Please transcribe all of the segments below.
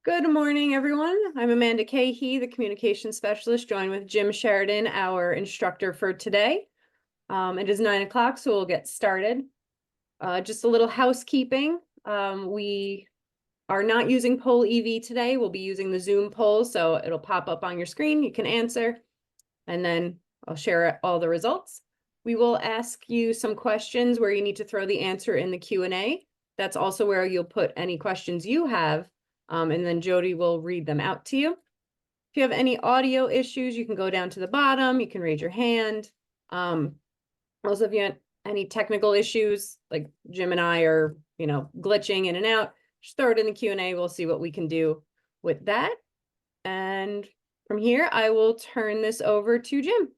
Good morning, everyone. I'm Amanda Cahey, the communication specialist, joined with Jim Sheridan, our instructor for today. It is 9 o'clock, so we'll get started. Just a little housekeeping. We are not using poll EV today. We'll be using the Zoom poll, so it'll pop up on your screen. You can answer, and then I'll share all the results. We will ask you some questions where you need to throw the answer in the Q&A. That's also where you'll put any questions you have. And then Jody will read them out to you. If you have any audio issues, you can go down to the bottom. You can raise your hand. Also, if you have any technical issues, like Jim and I are, glitching in and out, just throw it in the Q&A. We'll see what we can do with that. And from here, I will turn this over to Jim.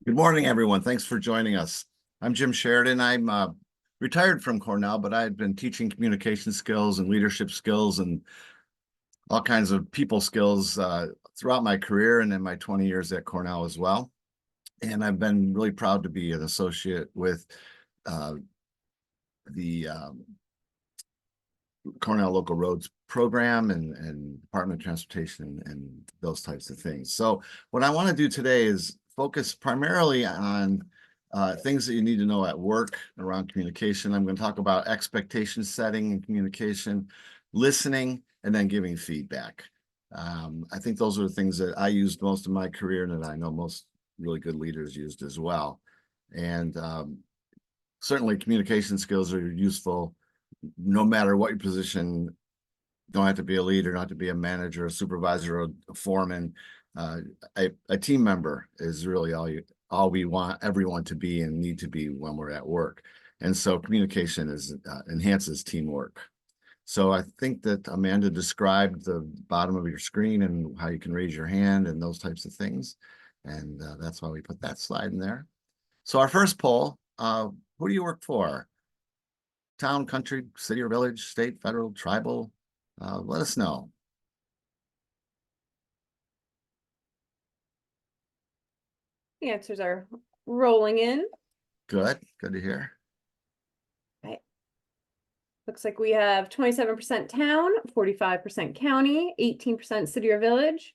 Good morning, everyone. Thanks for joining us. I'm Jim Sheridan. I'm retired from Cornell, but I've been teaching communication skills and leadership skills and all kinds of people skills throughout my career and in my 20 years at Cornell as well. And I've been really proud to be an associate with the Cornell Local Roads program and Department of Transportation and those types of things. So what I want to do today is focus primarily on things that you need to know at work around communication. I'm going to talk about expectation setting and communication, listening, and then giving feedback. I think those are the things that I used most of my career and that I know most really good leaders used as well. And certainly communication skills are useful no matter what your position. Don't have to be a leader, not to be a manager, a supervisor, or a foreman. A team member is really all we want everyone to be and need to be when we're at work. And so communication enhances teamwork. So I think that Amanda described the bottom of your screen and how you can raise your hand and those types of things. And that's why we put that slide in there. So our first poll, who do you work for? Town, country, city or village, state, federal, tribal? Let us know. The answers are rolling in. Good to hear. Right. Looks like we have 27% town, 45% county, 18% city or village,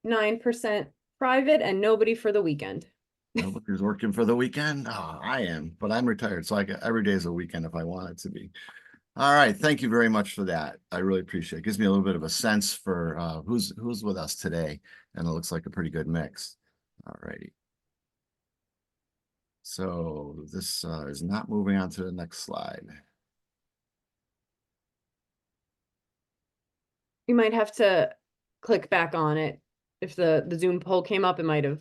9% private, and nobody for the weekend. Nobody's working for the weekend? Oh, I am, but I'm retired, so every day is a weekend if I want it to be. All right, thank you very much for that. I really appreciate it. It gives me a little bit of a sense for who's with us today, and it looks like a pretty good mix. All righty. So this is not moving on to the next slide. You might have to click back on it. If the Zoom poll came up, it might have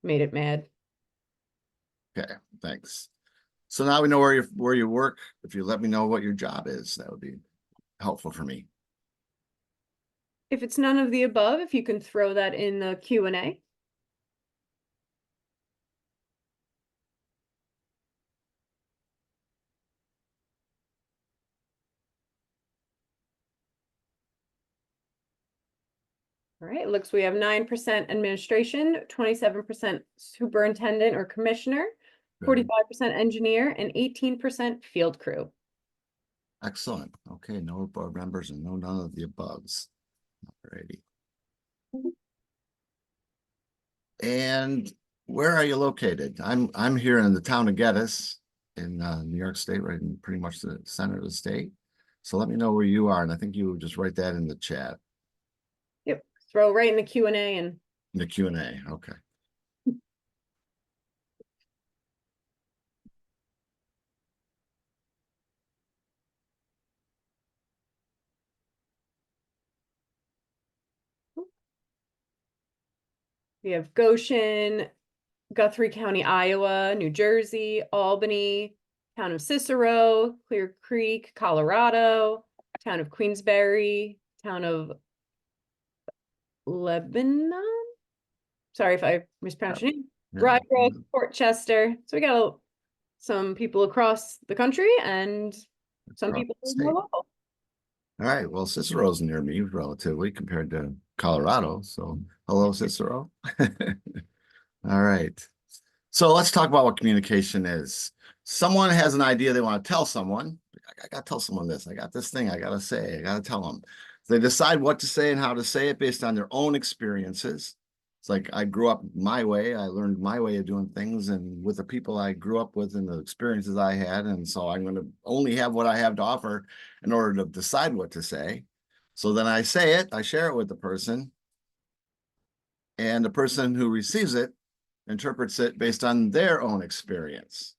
made it mad. Okay, thanks. So now we know where you work. If you let me know what your job is, that would be helpful for me. If it's none of the above, if you can throw that in the Q&A. All right, it looks we have 9% administration, 27% superintendent or commissioner, 45% engineer, and 18% field crew. Excellent. Okay, no board members and none of the aboves. Alrighty. And where are you located? I'm here in the town of Geddes in New York State, right in pretty much the center of the state. So let me know where you are, and I think you would just write that in the chat. Yep, throw right in the Q&A and in the Q&A. Okay. we have Goshen, Guthrie County, Iowa, New Jersey, Albany, town of Cicero, Clear Creek, Colorado, town of Queensbury, town of Lebanon. Sorry if I mispronounced your name. Rye Brook, Port Chester. So we got some people across the country and some people more local. All right. Well, Cicero's near me relatively compared to Colorado. So hello, Cicero. All right. So let's talk about what communication is. Someone has an idea they want to tell someone. I got to tell someone this. I got this thing I got to say. I got to tell them. They decide what to say and how to say it based on their own experiences. It's like I grew up my way. I learned my way of doing things and with the people I grew up with and the experiences I had. And so I'm going to only have what I have to offer in order to decide what to say. So then I say it, I share it with the person, and the person who receives it interprets it based on their own experience.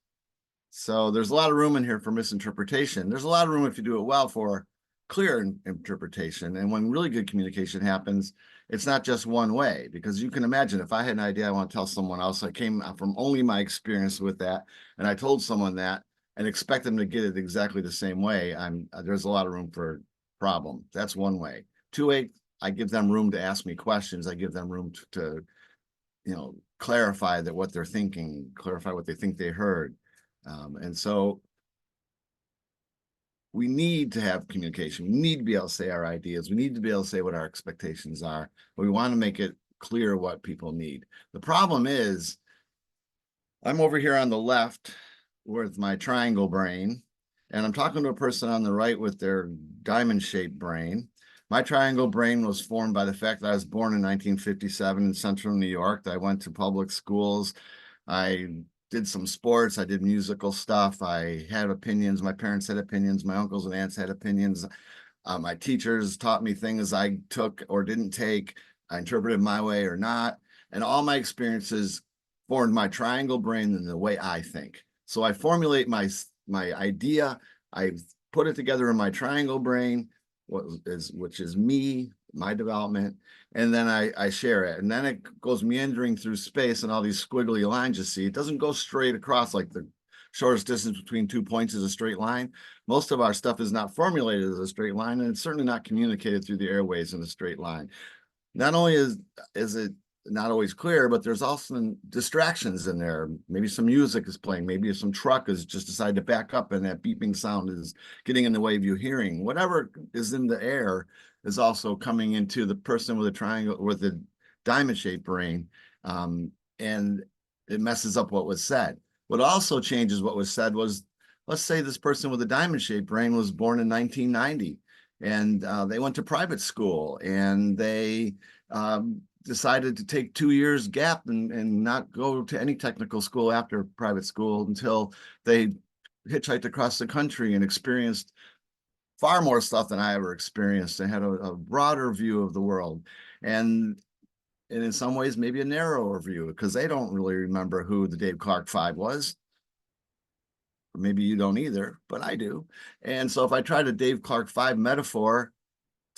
So there's a lot of room in here for misinterpretation. There's a lot of room if you do it well for clear interpretation. And when really good communication happens, it's not just one way, because you can imagine if I had an idea I want to tell someone else, I came from only my experience with that, and I told someone that and expect them to get it exactly the same way, there's a lot of room for problem. That's one way. Two way, I give them room to ask me questions. I give them room to clarify that what they're thinking, clarify what they think they heard. And so we need to have communication. We need to be able to say our ideas. We need to be able to say what our expectations are. But we want to make it clear what people need. The problem is, I'm over here on the left with my triangle brain, and I'm talking to a person on the right with their diamond-shaped brain. My triangle brain was formed by the fact that I was born in 1957 in central New York. I went to public schools. I did some sports. I did musical stuff. I had opinions. My parents had opinions. My uncles and aunts had opinions. My teachers taught me things I took or didn't take. I interpreted my way or not. And all my experiences formed my triangle brain and the way I think. So I formulate my idea. I put it together in my triangle brain, which is me, my development, and then I share it. And then it goes meandering through space and all these squiggly lines you see. It doesn't go straight across like the shortest distance between 2 points is a straight line. Most of our stuff is not formulated as a straight line, and it's certainly not communicated through the airways in a straight line. Not only is it not always clear, but there's also distractions in there. Maybe some music is playing. Maybe some truck has just decided to back up and that beeping sound is getting in the way of you hearing. Whatever is in the air is also coming into the person with a triangle, with a diamond-shaped brain, and it messes up what was said. What also changes what was said was, let's say this person with a diamond-shaped brain was born in 1990, and they went to private school, and they decided to take 2 years gap and not go to any technical school after private school until they hitchhiked across the country and experienced far more stuff than I ever experienced and had a broader view of the world. And in some ways, maybe a narrower view, because they don't really remember who the Dave Clark Five was. Or maybe you don't either, but I do. And so if I try to Dave Clark Five metaphor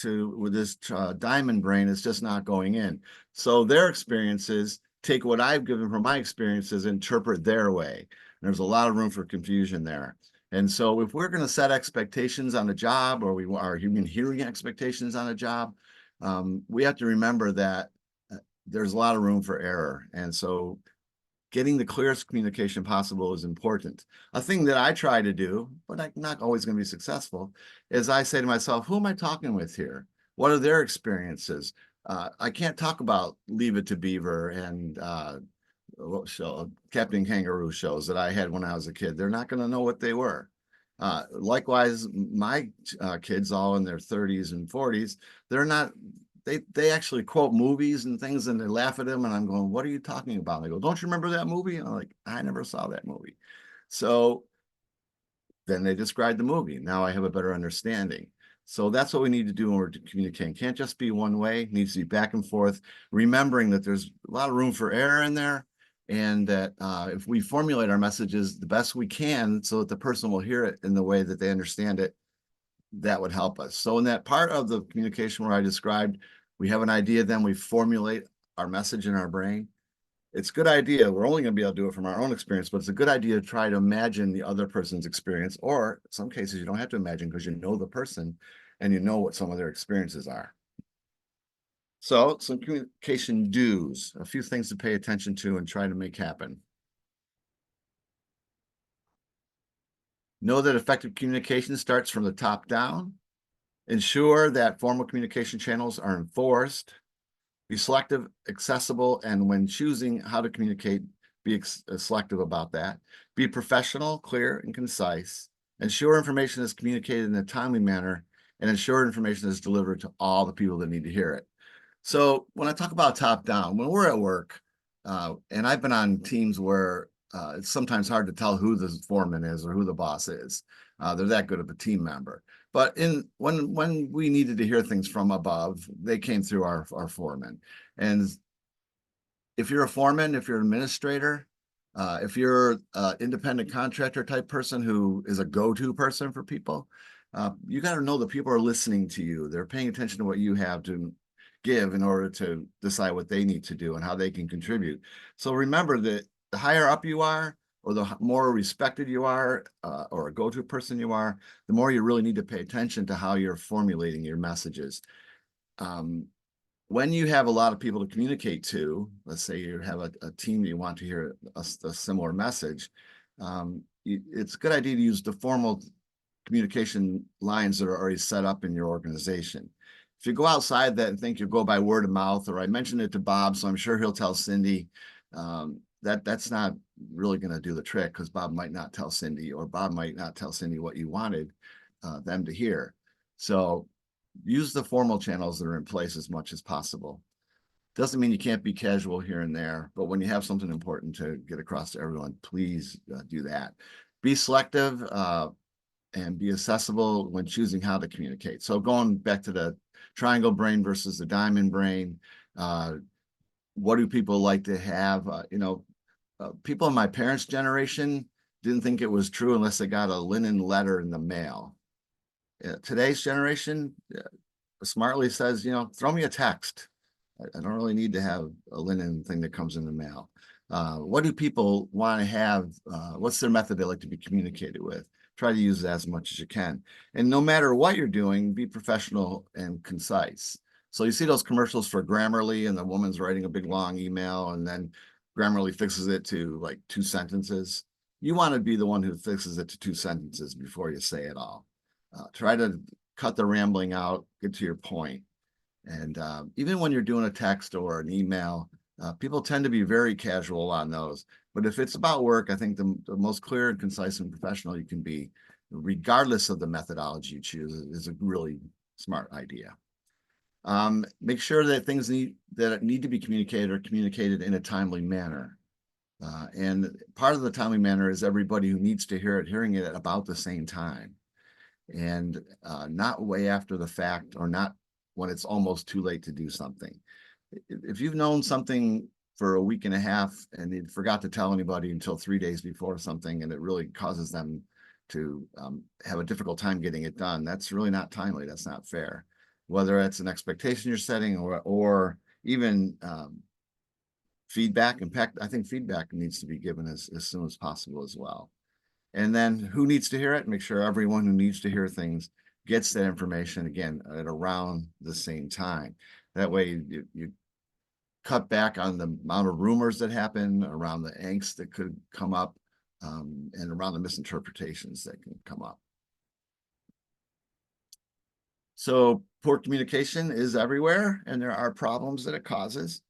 with this diamond brain, it's just not going in. So their experiences take what I've given from my experiences, interpret their way. And there's a lot of room for confusion there. And so if we're going to set expectations on a job, or we are human hearing expectations on a job, we have to remember that there's a lot of room for error. And so getting the clearest communication possible is important. A thing that I try to do, but I'm not always going to be successful, is I say to myself, who am I talking with here? What are their experiences? I can't talk about Leave It to Beaver and what show, Captain Kangaroo shows that I had when I was a kid. They're not going to know what they were. Likewise, my kids, all in their 30s and 40s, they're not. They actually quote movies and things, and they laugh at them, and I'm going, what are you talking about? And they go, don't you remember that movie? And I'm like, I never saw that movie. So then they describe the movie. Now I have a better understanding. So that's what we need to do in order to communicate. It can't just be one way. It needs to be back and forth, remembering that there's a lot of room for error in there, and that if we formulate our messages the best we can so that the person will hear it in the way that they understand it, that would help us. So in that part of the communication where I described, we have an idea, then we formulate our message in our brain. It's a good idea. We're only going to be able to do it from our own experience, but it's a good idea to try to imagine the other person's experience, or in some cases you don't have to imagine because you know the person and you know what some of their experiences are. So some communication do's, a few things to pay attention to and try to make happen. Know that effective communication starts from the top down. Ensure that formal communication channels are enforced. Be selective, accessible, and when choosing how to communicate, be selective about that. Be professional, clear, and concise. Ensure information is communicated in a timely manner, and ensure information is delivered to all the people that need to hear it. So when I talk about top down, when we're at work, and I've been on teams where it's sometimes hard to tell who the foreman is or who the boss is. They're that good of a team member. But when we needed to hear things from above, they came through our foreman. And if you're a foreman, if you're an administrator, if you're an independent contractor type person who is a go-to person for people, you got to know that people are listening to you. They're paying attention to what you have to give in order to decide what they need to do and how they can contribute. So remember that the higher up you are, or the more respected you are, or a go-to person you are, the more you really need to pay attention to how you're formulating your messages. When you have a lot of people to communicate to, let's say you have a team that you want to hear a similar message, it's a good idea to use the formal communication lines that are already set up in your organization. If you go outside that and think you go by word of mouth, or I mentioned it to Bob, so I'm sure he'll tell Cindy, that's not really going to do the trick, because Bob might not tell Cindy, or Bob might not tell Cindy what you wanted them to hear. So use the formal channels that are in place as much as possible. Doesn't mean you can't be casual here and there, but when you have something important to get across to everyone, please do that. Be selective and be accessible when choosing how to communicate. So going back to the triangle brain versus the diamond brain, what do people like to have? People in my parents' generation didn't think it was true unless they got a linen letter in the mail. Today's generation smartly says, throw me a text. I don't really need to have a linen thing that comes in the mail. What do people want to have? What's their method they like to be communicated with? Try to use that as much as you can. And no matter what you're doing, be professional and concise. So you see those commercials for Grammarly, and the woman's writing a big long email, and then Grammarly fixes it to like 2 sentences. You want to be the one who fixes it to 2 sentences before you say it all. Try to cut the rambling out, get to your point. And even when you're doing a text or an email, people tend to be very casual on those. But if it's about work, I think the most clear and concise and professional you can be, regardless of the methodology you choose, is a really smart idea. Make sure that things that need to be communicated are communicated in a timely manner. And part of the timely manner is everybody who needs to hear it, hearing it at about the same time. And not way after the fact, or not when it's almost too late to do something. If you've known something for a week and a half and you forgot to tell anybody until 3 days before something, and it really causes them to have a difficult time getting it done, that's really not timely. That's not fair. Whether it's an expectation you're setting or even feedback. In fact, I think feedback needs to be given as soon as possible as well. And then who needs to hear it? Make sure everyone who needs to hear things gets that information, again, at around the same time. That way you cut back on the amount of rumors that happen, around the angst that could come up, and around the misinterpretations that can come up. So poor communication is everywhere, and there are problems that it causes.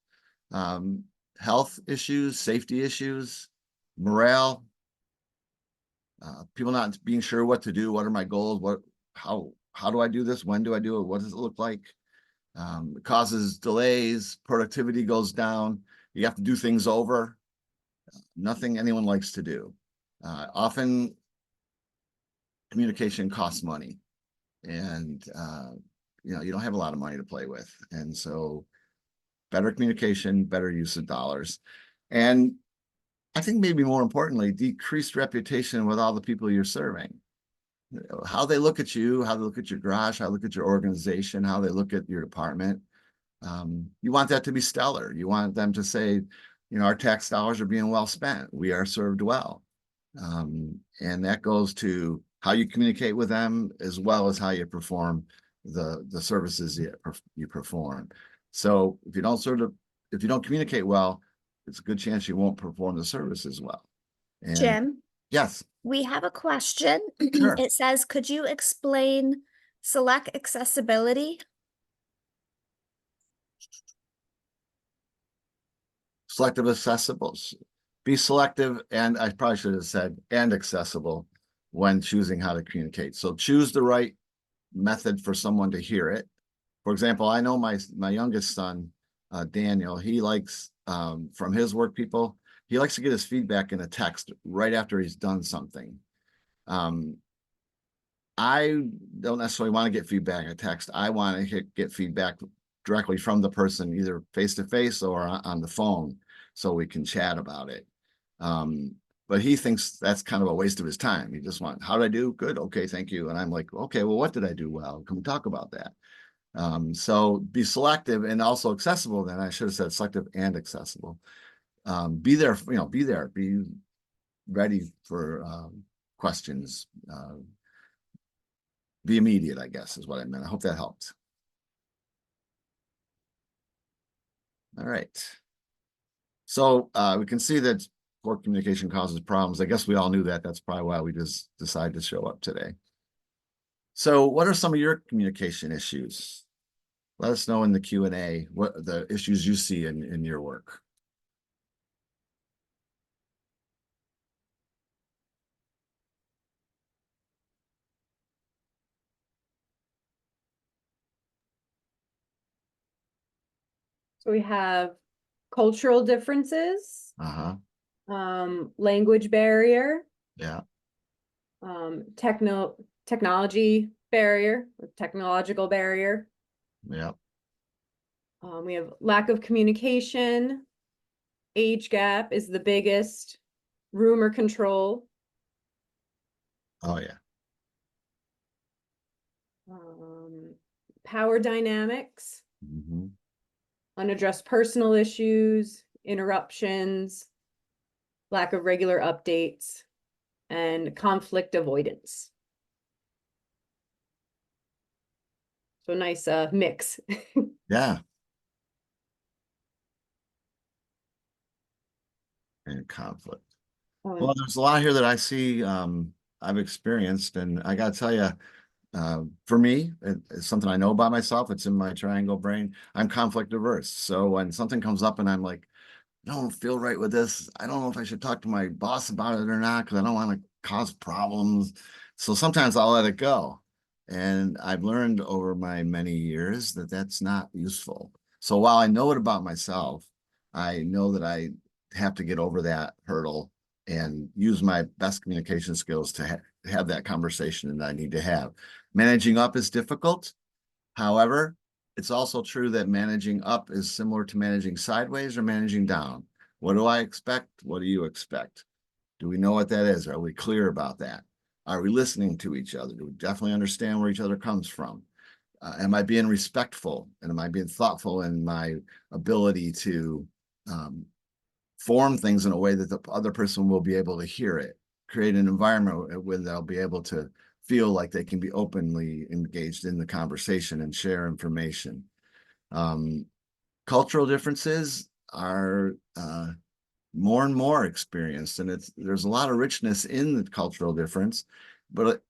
Health issues, safety issues, morale, people not being sure what to do. What are my goals? How do I do this? When do I do it? What does it look like? It causes delays, productivity goes down. You have to do things over. Nothing anyone likes to do. Often communication costs money, and you don't have a lot of money to play with. And so better communication, better use of dollars. And I think maybe more importantly, decreased reputation with all the people you're serving. How they look at you, how they look at your garage, how they look at your organization, how they look at your department. You want that to be stellar. You want them to say, our tax dollars are being well spent. We are served well. And that goes to how you communicate with them, as well as how you perform the services you perform. So if you don't communicate well, it's a good chance you won't perform the service as well. And Jim, yes, we have a question. Sure. It says, could you explain select accessibility? Selective accessibles. Be selective, and I probably should have said, and accessible when choosing how to communicate. So choose the right method for someone to hear it. For example, I know my youngest son, Daniel, he likes, from his work people, he likes to get his feedback in a text right after he's done something. I don't necessarily want to get feedback in text. I want to get feedback directly from the person, either face to face or on the phone, so we can chat about it. But he thinks that's kind of a waste of his time. He just wants, how did I do? Good. Okay, thank you. And I'm like, okay, well, what did I do well? Can we talk about that? So be selective and also accessible. Then I should have said selective and accessible. Be there, be there, be ready for questions. Be immediate, I guess, is what I meant. I hope that helped. All right. So we can see that poor communication causes problems. I guess we all knew that. That's probably why we just decided to show up today. So what are some of your communication issues? Let us know in the Q&A what the issues you see in your work. So we have cultural differences, Uh-huh. language barrier, Yeah. technology barrier, or technological barrier. Yeah. We have lack of communication, age gap is the biggest, rumor control, Oh, yeah. power dynamics, Mm-hmm. unaddressed personal issues, interruptions, lack of regular updates, and conflict avoidance. So nice mix. Yeah. And conflict. Well, there's a lot here that I see I've experienced, and I gotta tell you, for me, it's something I know about myself. It's in my triangle brain. I'm conflict averse. So when something comes up and I'm like, I don't feel right with this, I don't know if I should talk to my boss about it or not, because I don't want to cause problems. So sometimes I'll let it go. And I've learned over my many years that that's not useful. So while I know it about myself, I know that I have to get over that hurdle and use my best communication skills to have that conversation that I need to have. Managing up is difficult. However, it's also true that managing up is similar to managing sideways or managing down. What do I expect? What do you expect? Do we know what that is? Are we clear about that? Are we listening to each other? Do we definitely understand where each other comes from? Am I being respectful? And am I being thoughtful in my ability to form things in a way that the other person will be able to hear it, create an environment where they'll be able to feel like they can be openly engaged in the conversation and share information. Cultural differences are more and more experienced, and there's a lot of richness in the cultural difference,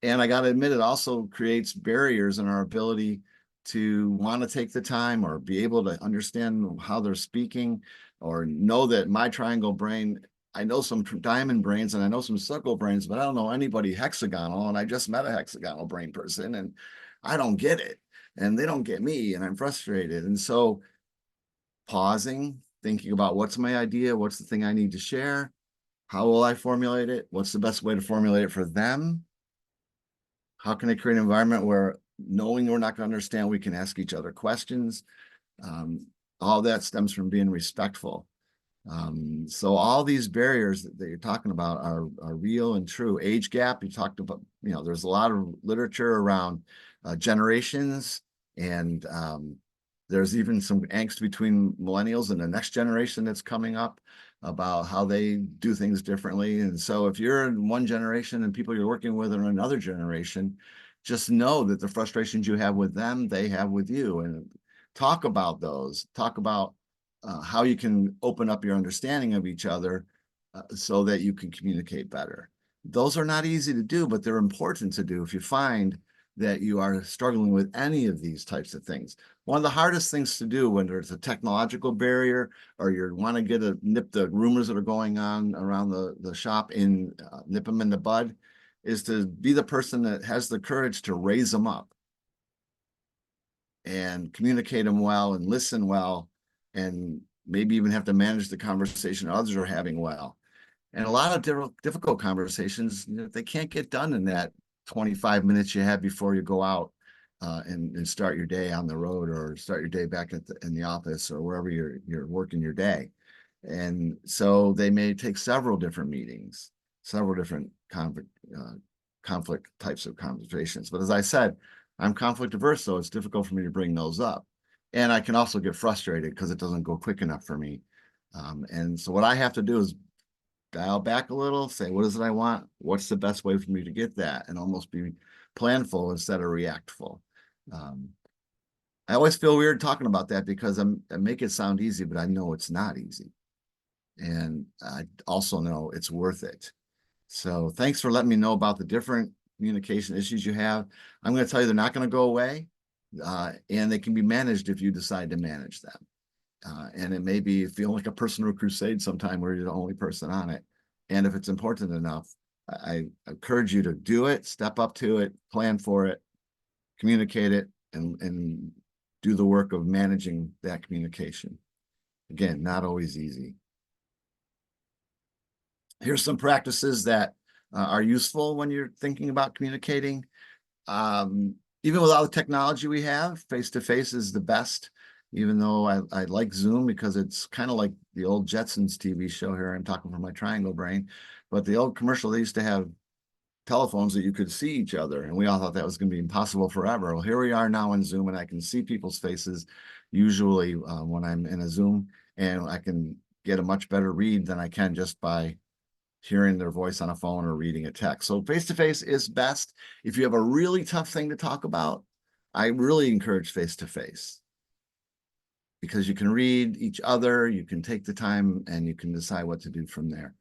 and I got to admit, it also creates barriers in our ability to want to take the time or be able to understand how they're speaking, or know that my triangle brain, I know some diamond brains and I know some circle brains, but I don't know anybody hexagonal, and I just met a hexagonal brain person and I don't get it, and they don't get me, and I'm frustrated. And so pausing, thinking about what's my idea, what's the thing I need to share, how will I formulate it, what's the best way to formulate it for them, how can I create an environment where, knowing we're not going to understand, we can ask each other questions. All that stems from being respectful. So all these barriers that you're talking about are real and true. Age gap, you talked about, there's a lot of literature around generations, and there's even some angst between millennials and the next generation that's coming up about how they do things differently. And so if you're in one generation and people you're working with are in another generation, just know that the frustrations you have with them, they have with you, and talk about those. Talk about how you can open up your understanding of each other so that you can communicate better. Those are not easy to do, but they're important to do if you find that you are struggling with any of these types of things. One of the hardest things to do when there's a technological barrier, or you want to nip the rumors that are going on around the shop nip them in the bud, is to be the person that has the courage to raise them up. and communicate them well and listen well, and maybe even have to manage the conversation others are having well. And a lot of difficult conversations, they can't get done in that 25 minutes you have before you go out and start your day on the road, or start your day back in the office, or wherever you're working your day. And so they may take several different meetings, several different conflict types of conversations. But as I said, I'm conflict averse, so it's difficult for me to bring those up. And I can also get frustrated because it doesn't go quick enough for me. And so what I have to do is dial back a little, say, what is it I want? What's the best way for me to get that? And almost be planful instead of reactful. I always feel weird talking about that because I make it sound easy, but I know it's not easy. And I also know it's worth it. So thanks for letting me know about the different communication issues you have. I'm going to tell you they're not going to go away, and they can be managed if you decide to manage them. And it may be feel like a personal crusade sometime where you're the only person on it. And if it's important enough, I encourage you to do it, step up to it, plan for it, communicate it, and do the work of managing that communication. Again, not always easy. Here's some practices that are useful when you're thinking about communicating. Even with all the technology we have, face-to-face is the best, even though I like Zoom because it's kind of like the old Jetsons TV show here. I'm talking from my triangle brain, but the old commercial, they used to have telephones that you could see each other, and we all thought that was going to be impossible forever. Well, here we are now in Zoom, and I can see people's faces usually when I'm in a Zoom, and I can get a much better read than I can just by hearing their voice on a phone or reading a text. So face-to-face is best. If you have a really tough thing to talk about, I really encourage face-to-face because you can read each other, you can take the time, and you can decide what to do from there.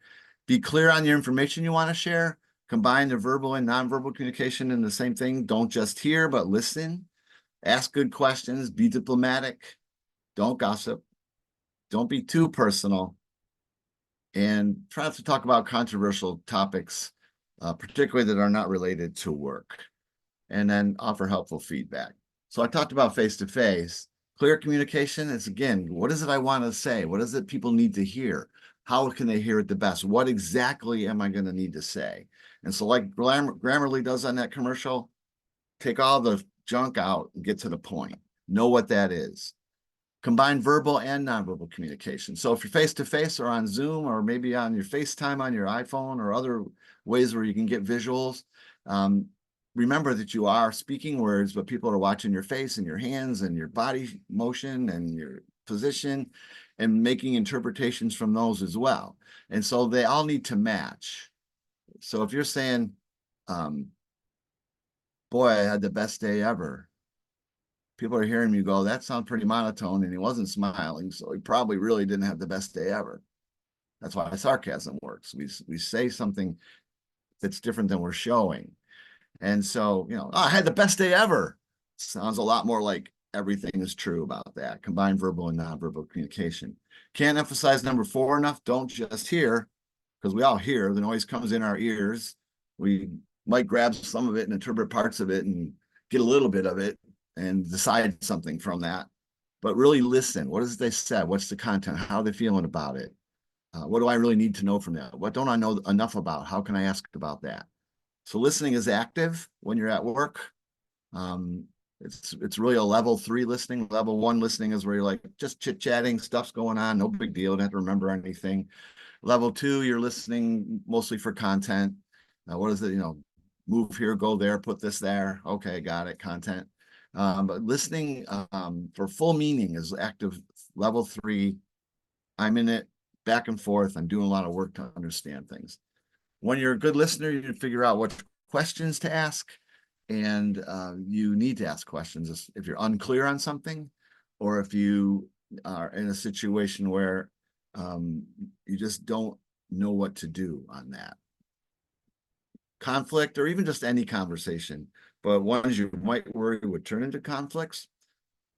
Be clear on your information you want to share. Combine the verbal and nonverbal communication in the same thing. Don't just hear, but listen. Ask good questions. Be diplomatic. Don't gossip. Don't be too personal. And try not to talk about controversial topics, particularly that are not related to work. And then offer helpful feedback. So I talked about face-to-face. Clear communication is, again, what is it I want to say? What is it people need to hear? How can they hear it the best? What exactly am I going to need to say? And so like Grammarly does on that commercial, take all the junk out and get to the point. Know what that is. Combine verbal and nonverbal communication. So if you're face-to-face or on Zoom or maybe on your FaceTime on your iPhone or other ways where you can get visuals, remember that you are speaking words, but people are watching your face and your hands and your body motion and your position and making interpretations from those as well. And so they all need to match. So if you're saying, boy, I had the best day ever, people are hearing you go, that sounds pretty monotone, and he wasn't smiling, so he probably really didn't have the best day ever. That's why sarcasm works. We say something that's different than we're showing. And so, oh, I had the best day ever. Sounds a lot more like everything is true about that. Combine verbal and nonverbal communication. Can't emphasize number 4 enough. Don't just hear, because we all hear. The noise comes in our ears. We might grab some of it and interpret parts of it and get a little bit of it and decide something from that. But really listen. What is it they said? What's the content? How are they feeling about it? What do I really need to know from that? What don't I know enough about? How can I ask about that? So listening is active when you're at work. It's really a level 3 listening. Level 1 listening is where you're like just chit-chatting, stuff's going on, no big deal, don't have to remember anything. Level 2, you're listening mostly for content. What is it? Move here, go there, put this there. Okay, got it, content. But listening for full meaning is active level 3. I'm in it, back and forth. I'm doing a lot of work to understand things. When you're a good listener, you figure out what questions to ask, and you need to ask questions if you're unclear on something, or if you are in a situation where you just don't know what to do on that. Conflict, or even just any conversation, but ones you might worry would turn into conflicts,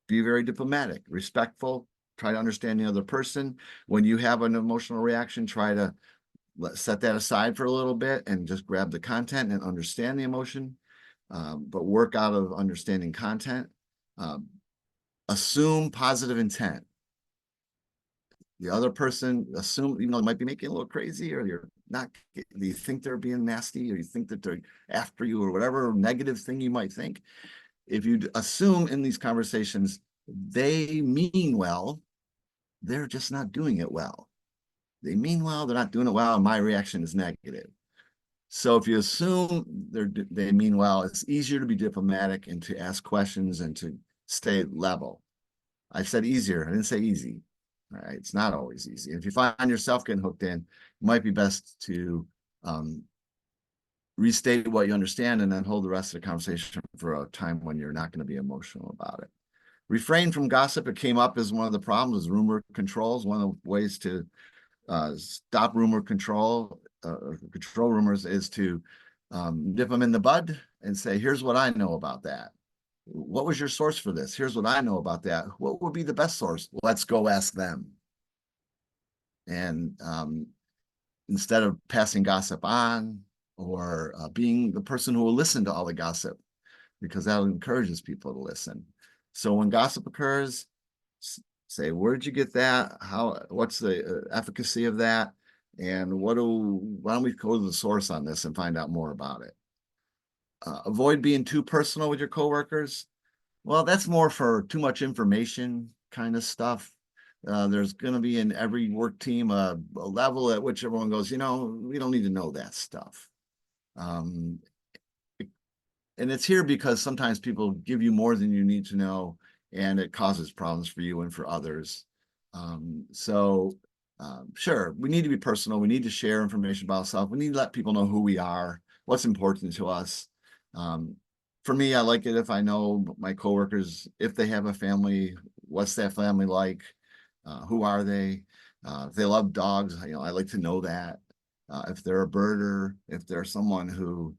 be very diplomatic, respectful, try to understand the other person. When you have an emotional reaction, try to set that aside for a little bit and just grab the content and understand the emotion, but work out of understanding content. assume positive intent. The other person assume, you know, might be making a little crazy, or you're not, do you think they're being nasty, or you think that they're after you, or whatever negative thing you might think. If you assume in these conversations they mean well, they're just not doing it well. They mean well, they're not doing it well, and my reaction is negative. So if you assume they mean well, it's easier to be diplomatic and to ask questions and to stay level. I said easier, I didn't say easy. All right, it's not always easy. If you find yourself getting hooked in, it might be best to restate what you understand and then hold the rest of the conversation for a time when you're not going to be emotional about it. Refrain from gossip. It came up as one of the problems. Rumor controls. One of the ways to stop rumor control, control rumors, is to nip them in the bud and say, here's what I know about that. What was your source for this? Here's what I know about that. What would be the best source? Let's go ask them. And instead of passing gossip on, or being the person who will listen to all the gossip, because that encourages people to listen. So when gossip occurs, say, where did you get that? What's the efficacy of that? And why don't we go to the source on this and find out more about it? Avoid being too personal with your coworkers. Well, that's more for too much information kind of stuff. There's going to be in every work team a level at which everyone goes, you know, we don't need to know that stuff. And it's here because sometimes people give you more than you need to know, and it causes problems for you and for others. Sure, we need to be personal. We need to share information about ourselves. We need to let people know who we are, what's important to us. For me, I like it if I know my coworkers, if they have a family, what's that family like? Who are they? If they love dogs, you know, I like to know that. If they're a birder, if they're someone who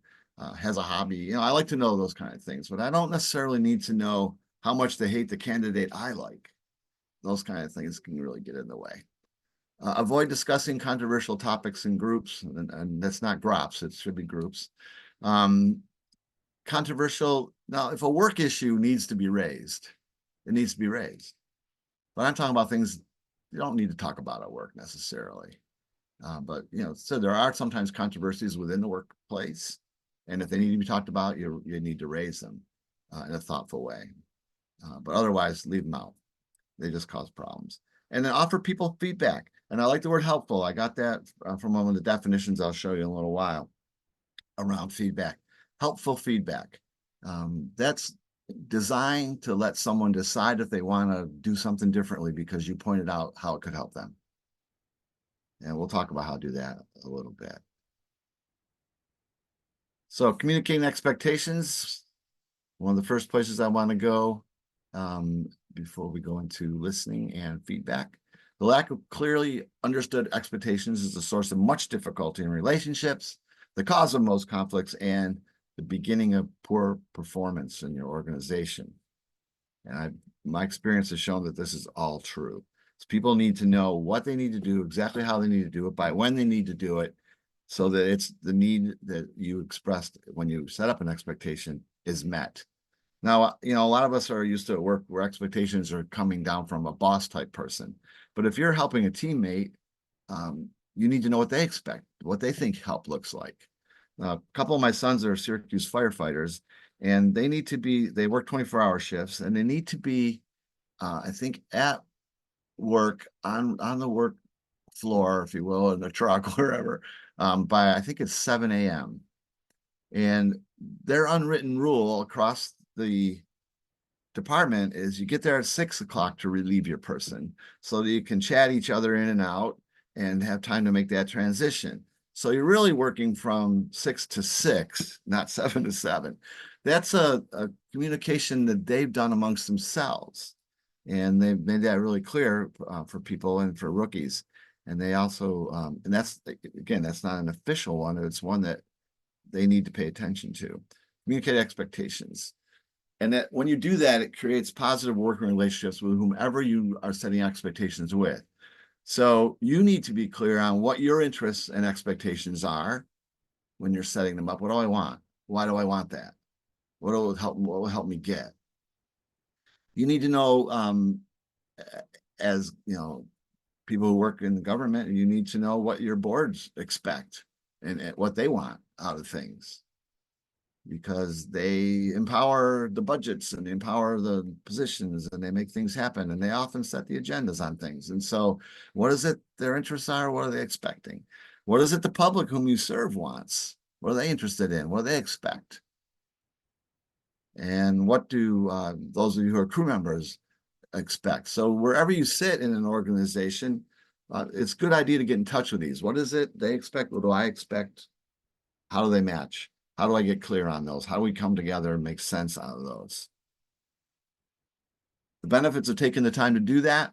has a hobby, you know, I like to know those kind of things, but I don't necessarily need to know how much they hate the candidate I like. Those kind of things can really get in the way. Avoid discussing controversial topics in groups, and that's not groups, it should be groups. Controversial, now, if a work issue needs to be raised, it needs to be raised. But I'm talking about things you don't need to talk about at work necessarily. But, you know, so there are sometimes controversies within the workplace, and if they need to be talked about, you need to raise them in a thoughtful way. But otherwise, leave them out. They just cause problems. And then offer people feedback. And I like the word helpful. I got that from one of the definitions I'll show you in a little while around feedback. Helpful feedback. That's designed to let someone decide if they want to do something differently because you pointed out how it could help them. And we'll talk about how to do that a little bit. So communicating expectations, one of the first places I want to go before we go into listening and feedback. The lack of clearly understood expectations is the source of much difficulty in relationships, the cause of most conflicts, and the beginning of poor performance in your organization. And my experience has shown that this is all true. So people need to know what they need to do, exactly how they need to do it, by when they need to do it, so that it's the need that you expressed when you set up an expectation is met. Now, you know, a lot of us are used to work where expectations are coming down from a boss type person. But if you're helping a teammate, you need to know what they expect, what they think help looks like. A couple of my sons are Syracuse firefighters, and they work 24-hour shifts, and they need to be, I think, at work on the work floor, if you will, in the truck, wherever, by, I think it's 7 a.m. And their unwritten rule across the department is you get there at 6 o'clock to relieve your person so that you can chat each other in and out and have time to make that transition. So you're really working from 6 to 6, not 7 to 7. That's a communication that they've done amongst themselves. And they've made that really clear for people and for rookies. And they also, and that's, again, that's not an official one. It's one that they need to pay attention to. Communicate expectations. And that when you do that, it creates positive working relationships with whomever you are setting expectations with. So you need to be clear on what your interests and expectations are when you're setting them up. What do I want? Why do I want that? What will help me get? You need to know, as you know, people who work in the government, you need to know what your boards expect and what they want out of things, because they empower the budgets and they empower the positions and they make things happen and they often set the agendas on things. And so what is it their interests are? What are they expecting? What is it the public whom you serve wants? What are they interested in? What do they expect? And what do those of you who are crew members expect? So wherever you sit in an organization, it's a good idea to get in touch with these. What is it they expect? What do I expect? How do they match? How do I get clear on those? How do we come together and make sense out of those? The benefits of taking the time to do that: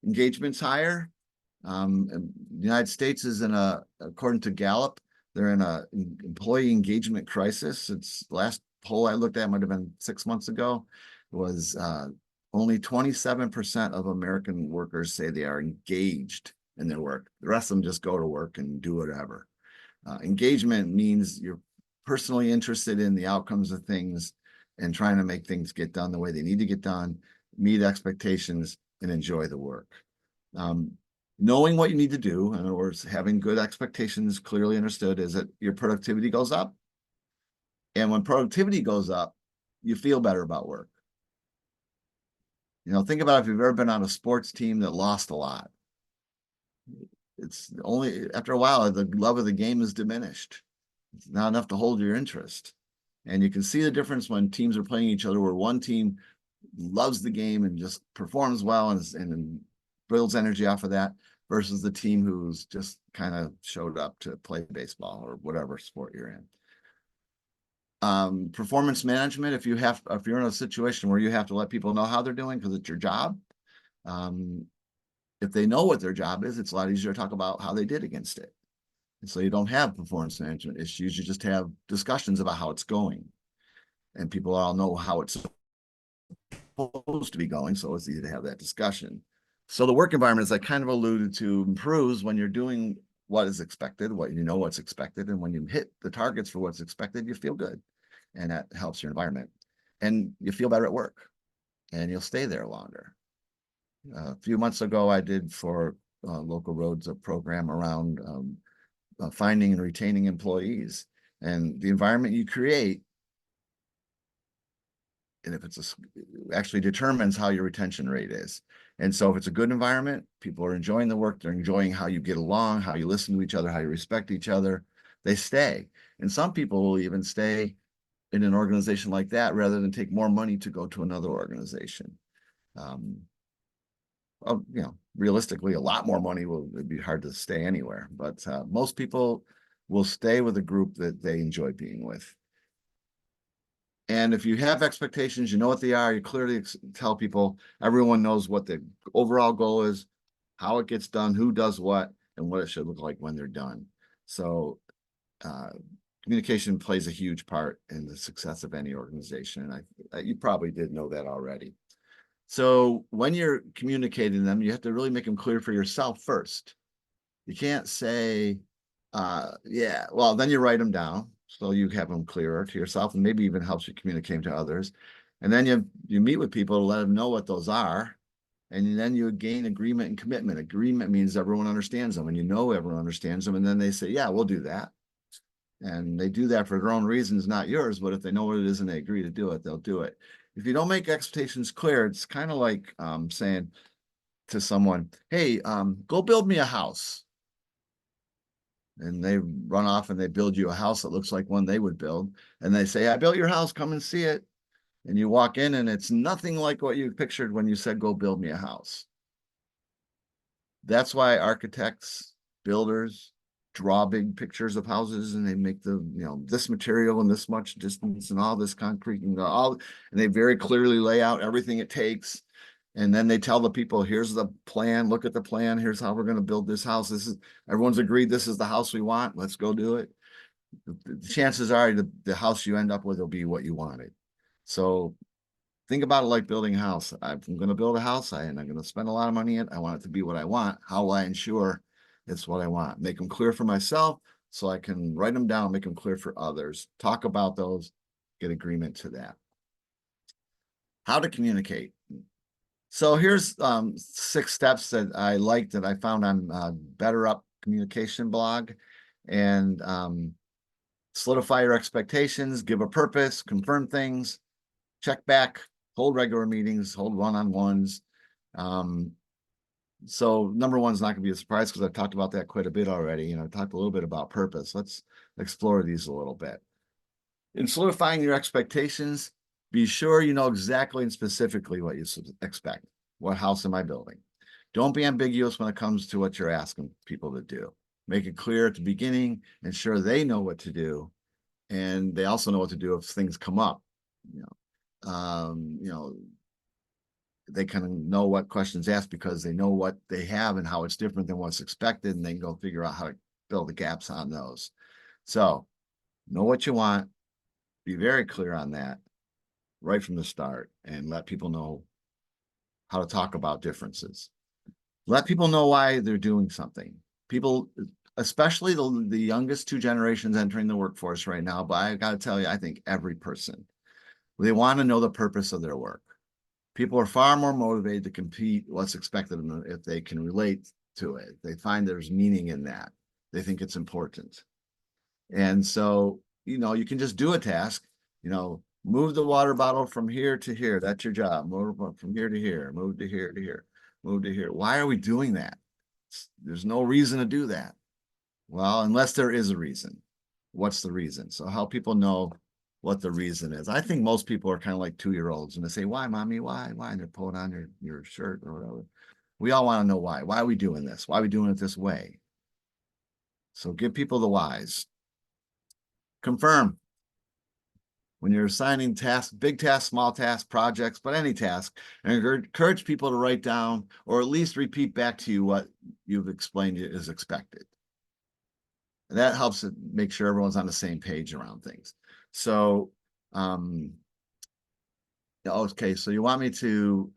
engagement's higher. The United States is according to Gallup, they're in a employee engagement crisis. It's last poll I looked at, might have been 6 months ago, was only 27% of American workers say they are engaged in their work. The rest of them just go to work and do whatever. Engagement means you're personally interested in the outcomes of things and trying to make things get done the way they need to get done, meet expectations, and enjoy the work. Knowing what you need to do, in other words, having good expectations clearly understood, is that your productivity goes up. And when productivity goes up, you feel better about work. You know, think about if you've ever been on a sports team that lost a lot. It's only after a while, the love of the game is diminished. It's not enough to hold your interest. And you can see the difference when teams are playing each other, where one team loves the game and just performs well and builds energy off of that, versus the team who's just kind of showed up to play baseball or whatever sport you're in. Performance management, if you're in a situation where you have to let people know how they're doing because it's your job, if they know what their job is, it's a lot easier to talk about how they did against it. And so you don't have performance management issues, you just have discussions about how it's going. And people all know how it's supposed to be going, so it's easy to have that discussion. So the work environment, as I kind of alluded to, improves when you're doing what is expected, what you know what's expected, and when you hit the targets for what's expected, you feel good, and that helps your environment, and you feel better at work, and you'll stay there longer. A few months ago, I did for local roads a program around finding and retaining employees, and the environment you create, and if it's actually determines how your retention rate is. And so if it's a good environment, people are enjoying the work, they're enjoying how you get along, how you listen to each other, how you respect each other, they stay. And some people will even stay in an organization like that rather than take more money to go to another organization. You know, realistically, a lot more money it'd be hard to stay anywhere, but most people will stay with a group that they enjoy being with. And if you have expectations, you know what they are, you clearly tell people, everyone knows what the overall goal is, how it gets done, who does what, and what it should look like when they're done. So communication plays a huge part in the success of any organization. And you probably did know that already. So when you're communicating them, you have to really make them clear for yourself first. You can't say, yeah, well, then you write them down, so you have them clearer to yourself, and maybe even helps you communicate to others. And then you meet with people to let them know what those are, and then you gain agreement and commitment. Agreement means everyone understands them, and you know everyone understands them, and then they say, yeah, we'll do that. And they do that for their own reasons, not yours, but if they know what it is and they agree to do it, they'll do it. If you don't make expectations clear, it's kind of like saying to someone, hey, go build me a house. And they run off and they build you a house that looks like one they would build. And they say, I built your house, come and see it. And you walk in and it's nothing like what you pictured when you said, go build me a house. That's why architects, builders draw big pictures of houses, and they make the, you know, this material and this much distance and all this concrete and they very clearly lay out everything it takes. And then they tell the people, here's the plan, look at the plan, here's how we're going to build this house. Everyone's agreed this is the house we want, let's go do it. The chances are the house you end up with will be what you wanted. So think about it like building a house. I'm going to build a house and I'm going to spend a lot of money in it. I want it to be what I want. How will I ensure it's what I want? Make them clear for myself so I can write them down, make them clear for others, talk about those, get agreement to that. How to communicate. So here's 6 steps that I liked that I found on Better Up Communication blog. And solidify your expectations, give a purpose, confirm things, check back, hold regular meetings, hold one-on-ones. So number 1 is not going to be a surprise because I've talked about that quite a bit already. You know, I talked a little bit about purpose. Let's explore these a little bit. In solidifying your expectations, be sure you know exactly and specifically what you expect. What house am I building? Don't be ambiguous when it comes to what you're asking people to do. Make it clear at the beginning, ensure they know what to do, and they also know what to do if things come up. You know, they kind of know what questions asked because they know what they have and how it's different than what's expected, and they can go figure out how to fill the gaps on those. So, know what you want, be very clear on that right from the start, and let people know how to talk about differences. Let people know why they're doing something. People, especially the youngest 2 generations entering the workforce right now, but I got to tell you, I think every person, they want to know the purpose of their work. People are far more motivated to compete what's expected of them if they can relate to it. They find there's meaning in that. They think it's important. And so, you know, you can just do a task, you know, move the water bottle from here to here. That's your job. Move from here to here, move to here to here, move to here. Why are we doing that? There's no reason to do that. Well, unless there is a reason. What's the reason? So help people know what the reason is. I think most people are kind of like 2-year-olds and they say, why, mommy, why? And they're pulling on your shirt or whatever. We all want to know why. Why are we doing this? Why are we doing it this way? So give people the whys. Confirm. When you're assigning tasks, big tasks, small tasks, projects, but any task, and encourage people to write down or at least repeat back to you what you've explained is expected. And that helps it make sure everyone's on the same page around things. So, okay, so you want me to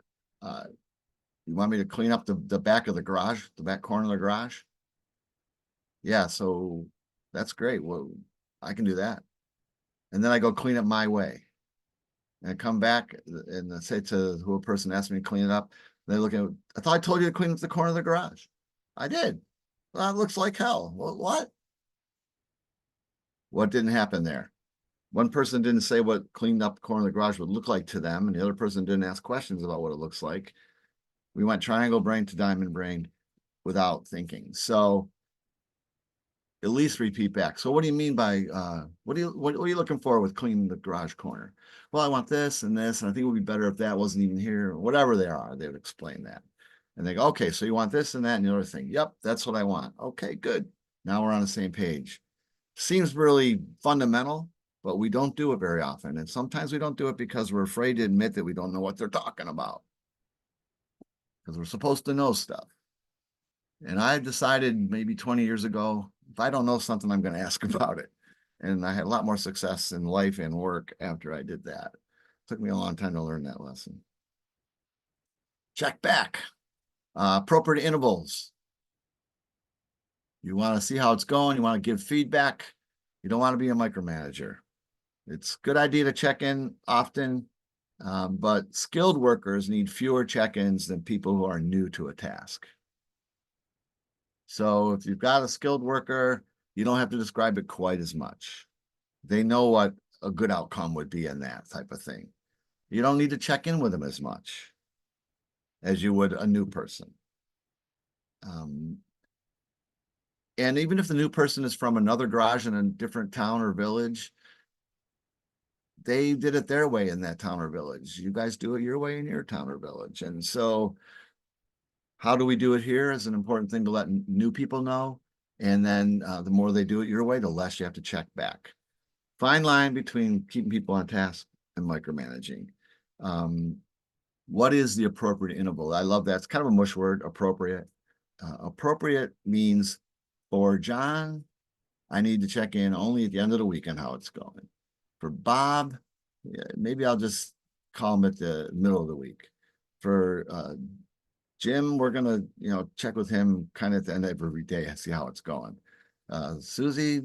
clean up the back of the garage, the back corner of the garage? Yeah, so that's great. Well, I can do that. And then I go clean it my way. And I come back and I say to who a person asked me to clean it up, they look at, I thought I told you to clean up the corner of the garage. I did. Well, that looks like hell. Well, what? What didn't happen there? One person didn't say what cleaned up the corner of the garage would look like to them, and the other person didn't ask questions about what it looks like. We went triangle brain to diamond brain without thinking. So at least repeat back. So what do you mean by what are you looking for with cleaning the garage corner? Well, I want this and this, and I think it would be better if that wasn't even here. Whatever they are, they would explain that. And they go, okay, so you want this and that and the other thing. Yep, that's what I want. Okay, good. Now we're on the same page. Seems really fundamental, but we don't do it very often. And sometimes we don't do it because we're afraid to admit that we don't know what they're talking about. Because we're supposed to know stuff. And I decided maybe 20 years ago, if I don't know something, I'm going to ask about it. And I had a lot more success in life and work after I did that. It took me a long time to learn that lesson. Check back. Appropriate intervals. You want to see how it's going. You want to give feedback. You don't want to be a micromanager. It's a good idea to check in often, but skilled workers need fewer check-ins than people who are new to a task. So if you've got a skilled worker, you don't have to describe it quite as much. They know what a good outcome would be in that type of thing. You don't need to check in with them as much as you would a new person. And even if the new person is from another garage in a different town or village, they did it their way in that town or village. You guys do it your way in your town or village. And so how do we do it here is an important thing to let new people know. And then the more they do it your way, the less you have to check back. Fine line between keeping people on task and micromanaging. What is the appropriate interval? I love that. It's kind of a mush word, appropriate. Appropriate means for John, I need to check in only at the end of the week on how it's going. For Bob, yeah, maybe I'll just call him at the middle of the week. For Jim, we're gonna check with him kind of at the end of every day and see how it's going. Susie,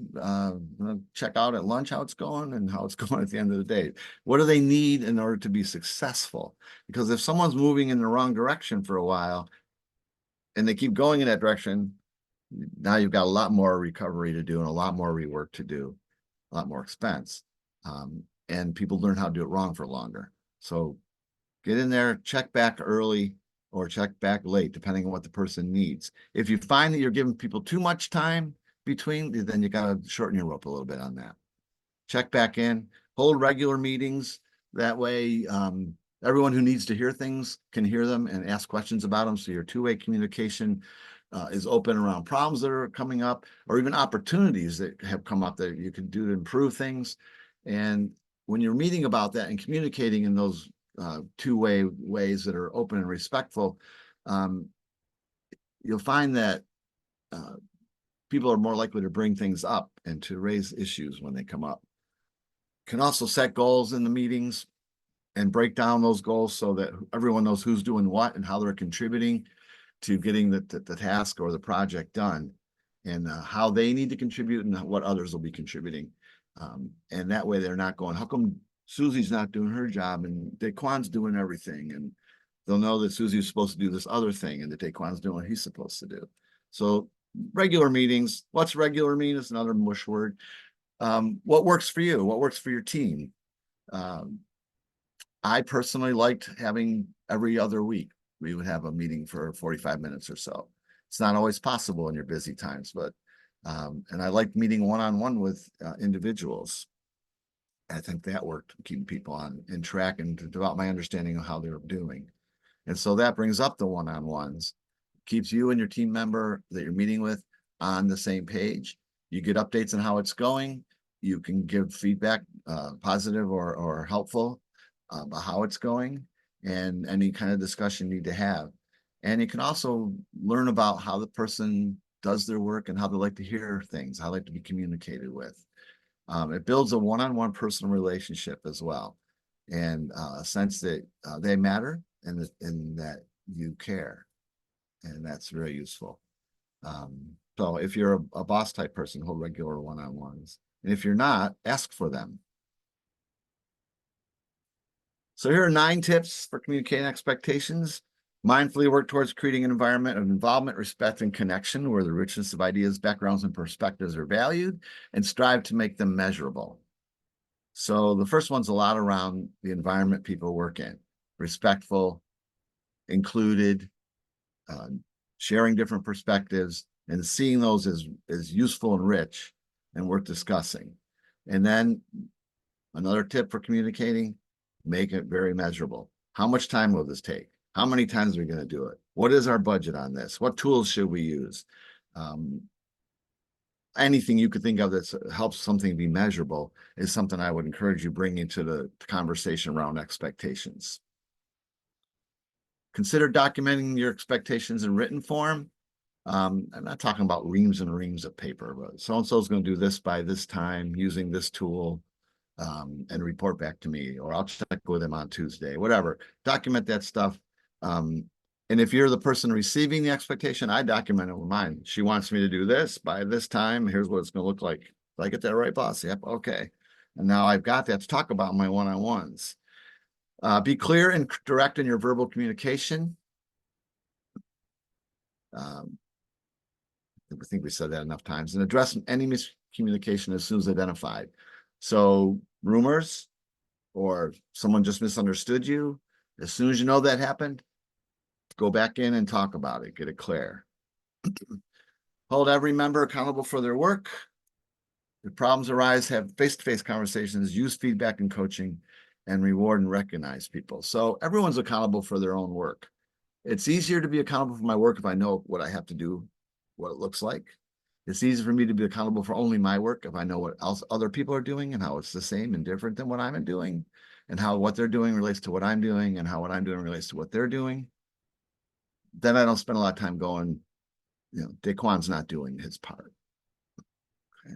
check out at lunch how it's going and how it's going at the end of the day. What do they need in order to be successful? Because if someone's moving in the wrong direction for a while and they keep going in that direction, now you've got a lot more recovery to do and a lot more rework to do, a lot more expense. And people learn how to do it wrong for longer. So get in there, check back early or check back late, depending on what the person needs. If you find that you're giving people too much time between, then you got to shorten your rope a little bit on that. Check back in, hold regular meetings. That way, everyone who needs to hear things can hear them and ask questions about them. So your two-way communication is open around problems that are coming up or even opportunities that have come up that you can do to improve things. And when you're meeting about that and communicating in those two-way ways that are open and respectful, you'll find that people are more likely to bring things up and to raise issues when they come up. Can also set goals in the meetings and break down those goals so that everyone knows who's doing what and how they're contributing to getting the task or the project done, and how they need to contribute and what others will be contributing. And that way they're not going, how come Susie's not doing her job and Daquan's doing everything? And they'll know that Susie's supposed to do this other thing and that Daquan's doing what he's supposed to do. So regular meetings, what's regular mean is another mush word. What works for you? What works for your team? I personally liked having every other week. We would have a meeting for 45 minutes or so. It's not always possible in your busy times, but, and I like meeting one-on-one with individuals. I think that worked, keeping people in track and to develop my understanding of how they're doing. And so that brings up the one-on-ones, keeps you and your team member that you're meeting with on the same page. You get updates on how it's going. You can give feedback, positive or helpful, about how it's going and any kind of discussion you need to have. And you can also learn about how the person does their work and how they like to hear things, how they like to be communicated with. It builds a one-on-one personal relationship as well, and a sense that they matter and that you care, and that's very useful. So if you're a boss type person, hold regular one-on-ones, and if you're not, ask for them. So here are 9 tips for communicating expectations. Mindfully work towards creating an environment of involvement, respect, and connection where the richness of ideas, backgrounds, and perspectives are valued, and strive to make them measurable. So the first one's a lot around the environment people work in. Respectful, included, sharing different perspectives, and seeing those as useful and rich and worth discussing. And then another tip for communicating, make it very measurable. How much time will this take? How many times are we going to do it? What is our budget on this? What tools should we use? Anything you could think of that helps something be measurable is something I would encourage you bring into the conversation around expectations. Consider documenting your expectations in written form. I'm not talking about reams and reams of paper, but so-and-so is going to do this by this time using this tool. And report back to me, or I'll check with them on Tuesday, whatever. Document that stuff. And if you're the person receiving the expectation, I document it with mine. She wants me to do this by this time. Here's what it's going to look like. Did I get that right, boss? Yep. Okay. And now I've got that to talk about in my one-on-ones. Be clear and direct in your verbal communication. I think we said that enough times. And address any miscommunication as soon as identified. So rumors or someone just misunderstood you, as soon as you know that happened, go back in and talk about it, get it clear. Hold every member accountable for their work. If problems arise, have face-to-face conversations, use feedback and coaching, and reward and recognize people. So everyone's accountable for their own work. It's easier to be accountable for my work if I know what I have to do, what it looks like. It's easy for me to be accountable for only my work if I know what else other people are doing and how it's the same and different than what I'm doing, and how what they're doing relates to what I'm doing and how what I'm doing relates to what they're doing. Then I don't spend a lot of time going, you know, Daquan's not doing his part. Okay.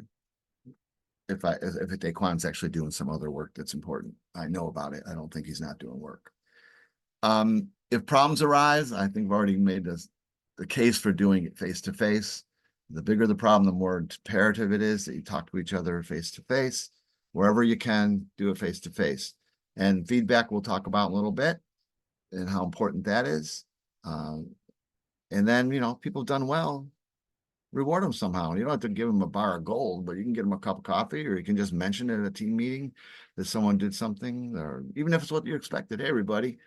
If Daquan's actually doing some other work that's important, I know about it. I don't think he's not doing work. If problems arise, I think I've already made the case for doing it face-to-face. The bigger the problem, the more imperative it is that you talk to each other face to face. Wherever you can, do it face to face. And feedback we'll talk about in a little bit and how important that is. And then, people have done well, reward them somehow. You don't have to give them a bar of gold, but you can get them a cup of coffee, or you can just mention it at a team meeting that someone did something, or even if it's what you expected. Hey, everybody,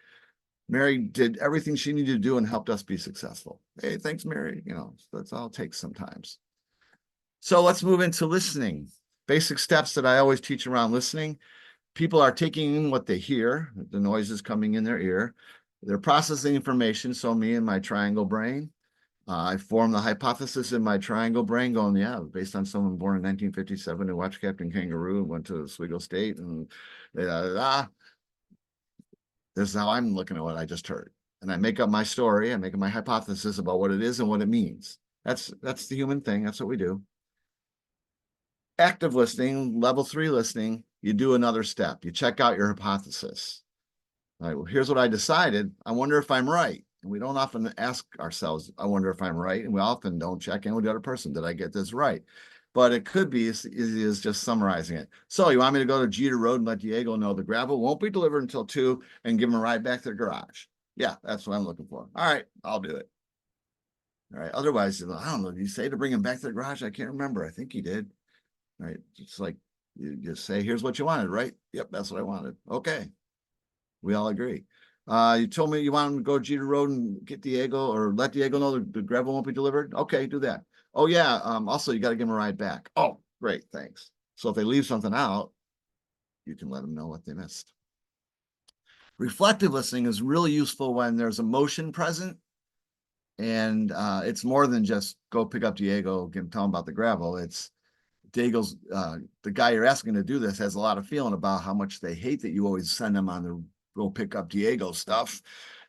Mary did everything she needed to do and helped us be successful. Hey, thanks, Mary. That's all it takes sometimes. So let's move into listening. Basic steps that I always teach around listening. People are taking in what they hear, the noises coming in their ear. They're processing information. So me and my triangle brain, I form the hypothesis in my triangle brain going, yeah, based on someone born in 1957 who watched Captain Kangaroo and went to Oswego State and this is how I'm looking at what I just heard. And I make up my story. I make up my hypothesis about what it is and what it means. That's the human thing. That's what we do. Active listening, level 3 listening, you do another step. You check out your hypothesis. All right, well, here's what I decided. I wonder if I'm right. And we don't often ask ourselves, I wonder if I'm right. And we often don't check in with the other person. Did I get this right? But it could be as easy as just summarizing it. So you want me to go to Jeter Road and let Diego know the gravel won't be delivered until 2 and give him a ride back to the garage? Yeah, that's what I'm looking for. All right, I'll do it. All right, otherwise, I don't know. Did you say to bring him back to the garage? I can't remember. I think he did. All right, it's like you just say, here's what you wanted, right? Yep, that's what I wanted. Okay, we all agree. You told me you want him to go to Jeter Road and get Diego, or let Diego know the gravel won't be delivered. Okay, do that. Oh yeah. Also, you got to give him a ride back. Oh, great, thanks. So if they leave something out, you can let them know what they missed. Reflective listening is really useful when there's emotion present, and it's more than just go pick up Diego, tell him about the gravel. It's Diego's the guy you're asking to do this has a lot of feeling about how much they hate that you always send them on the go pick up Diego stuff,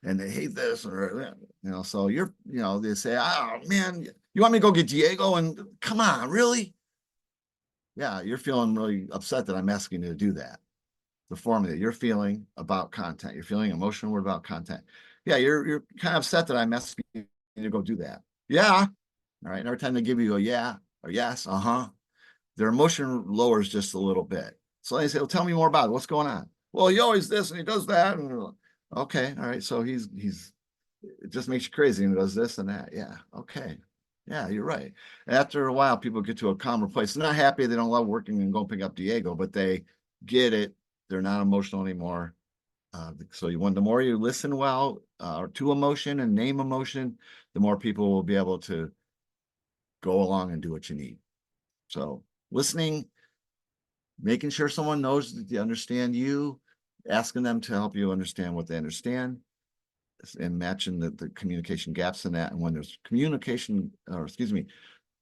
and they hate this, or so they say, oh man, you want me to go get Diego? And come on, really? Yeah, you're feeling really upset that I'm asking you to do that. The formula you're feeling about content, you're feeling emotional about content. Yeah, you're kind of upset that I'm asking you to go do that. Yeah. All right. Every time they give you a yeah or yes, their emotion lowers just a little bit. So they say, well, tell me more about it. What's going on? Well, he always this and he does that. Okay. All right. So he's it just makes you crazy and does this and that. Yeah. Okay. Yeah, you're right. After a while, people get to a calmer place. They're not happy. They don't love working and go pick up Diego, but they get it. They're not emotional anymore. So the more you listen well to emotion and name emotion, the more people will be able to go along and do what you need. So listening, making sure someone knows that they understand you, asking them to help you understand what they understand, and matching the communication gaps in that. And when there's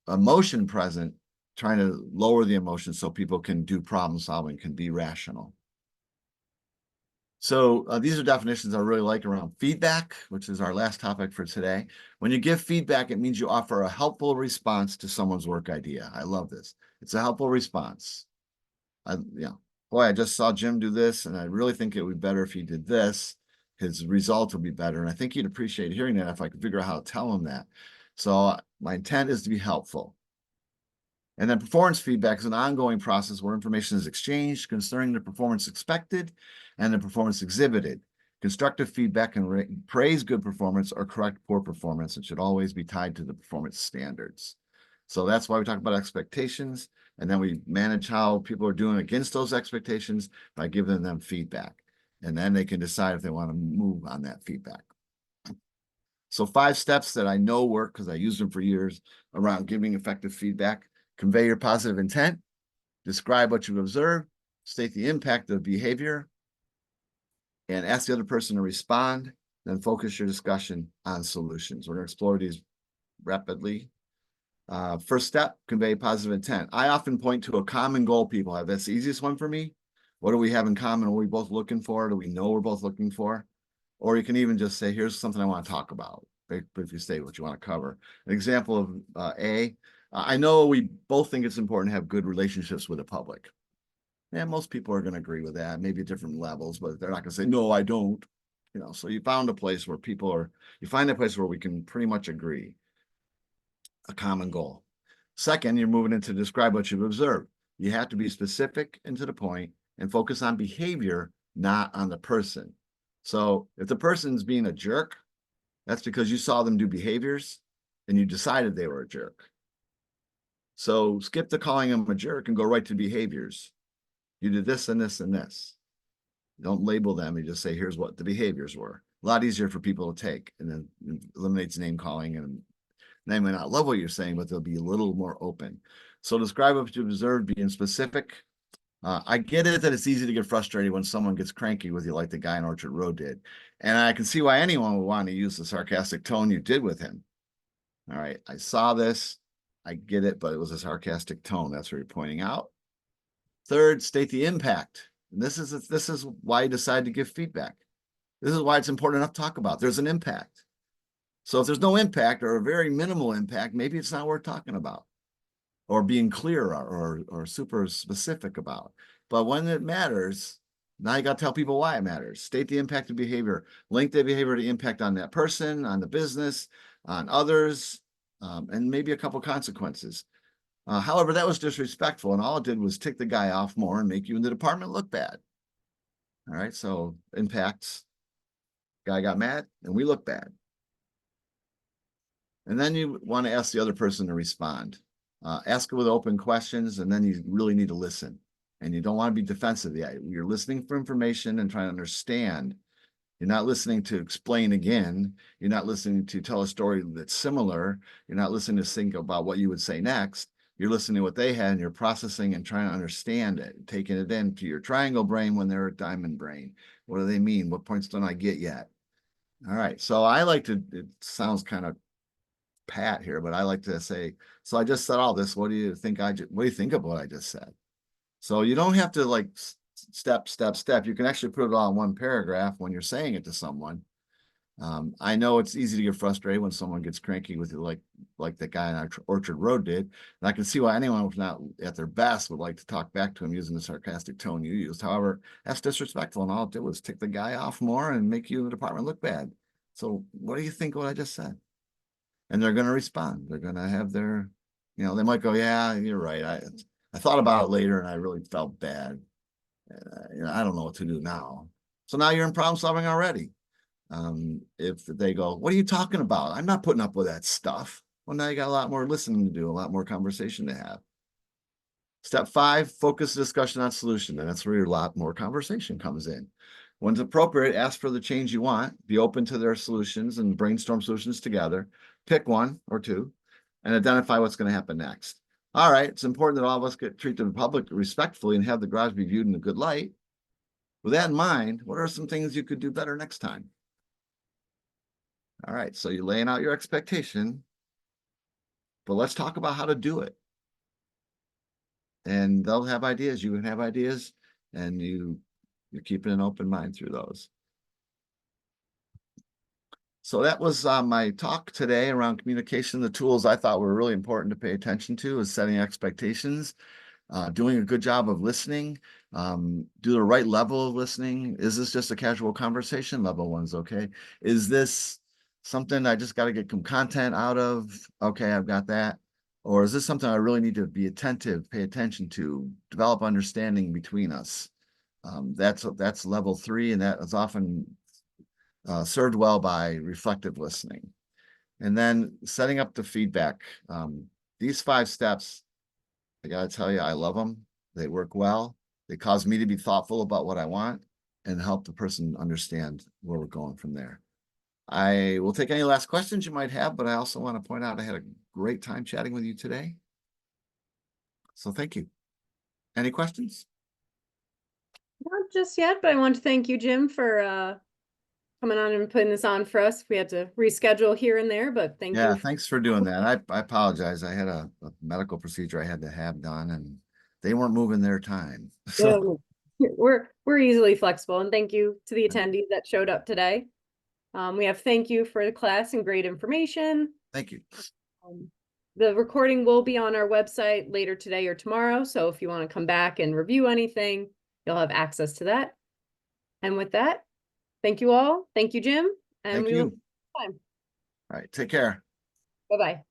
emotion present, trying to lower the emotion so people can do problem solving, can be rational. So these are definitions I really like around feedback, which is our last topic for today. When you give feedback, it means you offer a helpful response to someone's work idea. I love this. It's a helpful response. Boy, I just saw Jim do this, and I really think it would be better if he did this. His results would be better. And I think he'd appreciate hearing that if I could figure out how to tell him that. So my intent is to be helpful. And then performance feedback is an ongoing process where information is exchanged concerning the performance expected and the performance exhibited. Constructive feedback can praise good performance or correct poor performance. It should always be tied to the performance standards. So that's why we talk about expectations, and then we manage how people are doing against those expectations by giving them feedback. And then they can decide if they want to move on that feedback. So 5 steps that I know work because I used them for years around giving effective feedback. Convey your positive intent, describe what you've observed, state the impact of behavior, and ask the other person to respond, then focus your discussion on solutions. We're going to explore these rapidly. First step, convey positive intent. I often point to a common goal people have. That's the easiest one for me. What do we have in common? What are we both looking for? Do we know we're both looking for? Or you can even just say, here's something I want to talk about. If you state what you want to cover. An example of I know we both think it's important to have good relationships with the public. And most people are going to agree with that, maybe at different levels, but they're not going to say, no, I don't. So you found a place where you find a place where we can pretty much agree, a common goal. Second, you're moving into describe what you've observed. You have to be specific and to the point and focus on behavior, not on the person. So if the person's being a jerk, that's because you saw them do behaviors and you decided they were a jerk. So skip the calling them a jerk and go right to behaviors. You did this and this and this. Don't label them. You just say, here's what the behaviors were. A lot easier for people to take, and then eliminates name calling, and they may not love what you're saying, but they'll be a little more open. So describe what you observed, being specific. I get it that it's easy to get frustrated when someone gets cranky with you like the guy in Orchard Road did. And I can see why anyone would want to use the sarcastic tone you did with him. All right, I saw this. I get it, but it was a sarcastic tone. That's what you're pointing out. Third, state the impact. And this is why you decide to give feedback. This is why it's important enough to talk about. There's an impact. So if there's no impact or a very minimal impact, maybe it's not worth talking about or being clear or super specific about. But when it matters, now you got to tell people why it matters. State the impact of behavior, link the behavior to impact on that person, on the business, on others, and maybe a couple consequences. However, that was disrespectful, and all it did was tick the guy off more and make you in the department look bad. All right, so impacts. Guy got mad, and we look bad. And then you want to ask the other person to respond. Ask with open questions, and then you really need to listen. And you don't want to be defensive yet. You're listening for information and trying to understand. You're not listening to explain again. You're not listening to tell a story that's similar. You're not listening to think about what you would say next. You're listening to what they had, and you're processing and trying to understand it, taking it into your triangle brain when they're a diamond brain. What do they mean? What points don't I get yet? All right. So I like to, it sounds kind of pat here, but I like to say, so I just said all this. What do you think what do you think of what I just said? So you don't have to like step. You can actually put it all in one paragraph when you're saying it to someone. I know it's easy to get frustrated when someone gets cranky with you, like the guy on Orchard Road did. And I can see why anyone who's not at their best would like to talk back to him using the sarcastic tone you used. However, that's disrespectful, and all it did was tick the guy off more and make you in the department look bad. So what do you think of what I just said? And they're going to respond. They're going to have their, they might go, yeah, you're right. I thought about it later and I really felt bad. I don't know what to do now. So now you're in problem solving already. If they go, what are you talking about? I'm not putting up with that stuff. Well, now you got a lot more listening to do, a lot more conversation to have. Step 5, focus the discussion on solution. And that's where a lot more conversation comes in. When it's appropriate, ask for the change you want, be open to their solutions and brainstorm solutions together. Pick one or two and identify what's going to happen next. All right, it's important that all of us get treated in public respectfully and have the garage be viewed in a good light. With that in mind, what are some things you could do better next time? All right, so you're laying out your expectation, but let's talk about how to do it. And they'll have ideas, you can have ideas, and you're keeping an open mind through those. So that was my talk today around communication. The tools I thought were really important to pay attention to is setting expectations, doing a good job of listening, do the right level of listening. Is this just a casual conversation? Level 1's okay. Is this something I just got to get some content out of? Okay, I've got that. Or is this something I really need to be attentive, pay attention to, develop understanding between us? That's level 3, and that is often served well by reflective listening. And then setting up the feedback. These 5 steps, I got to tell you, I love them. They work well. They cause me to be thoughtful about what I want and help the person understand where we're going from there. I will take any last questions you might have, but I also want to point out I had a great time chatting with you today. So thank you. Any questions? Not just yet, but I want to thank you, Jim, for coming on and putting this on for us. We had to reschedule here and there, but thank you. Yeah, thanks for doing that. I apologize. I had a medical procedure I had to have done, and they weren't moving their time. So We're easily flexible, and thank you to the attendees that showed up today. We have thank you for the class and great information. thank you. The recording will be on our website later today or tomorrow. So if you want to come back and review anything, you'll have access to that. And with that, thank you all. Thank you, Jim. And Thank we will you. time. All right, take care. Bye-bye.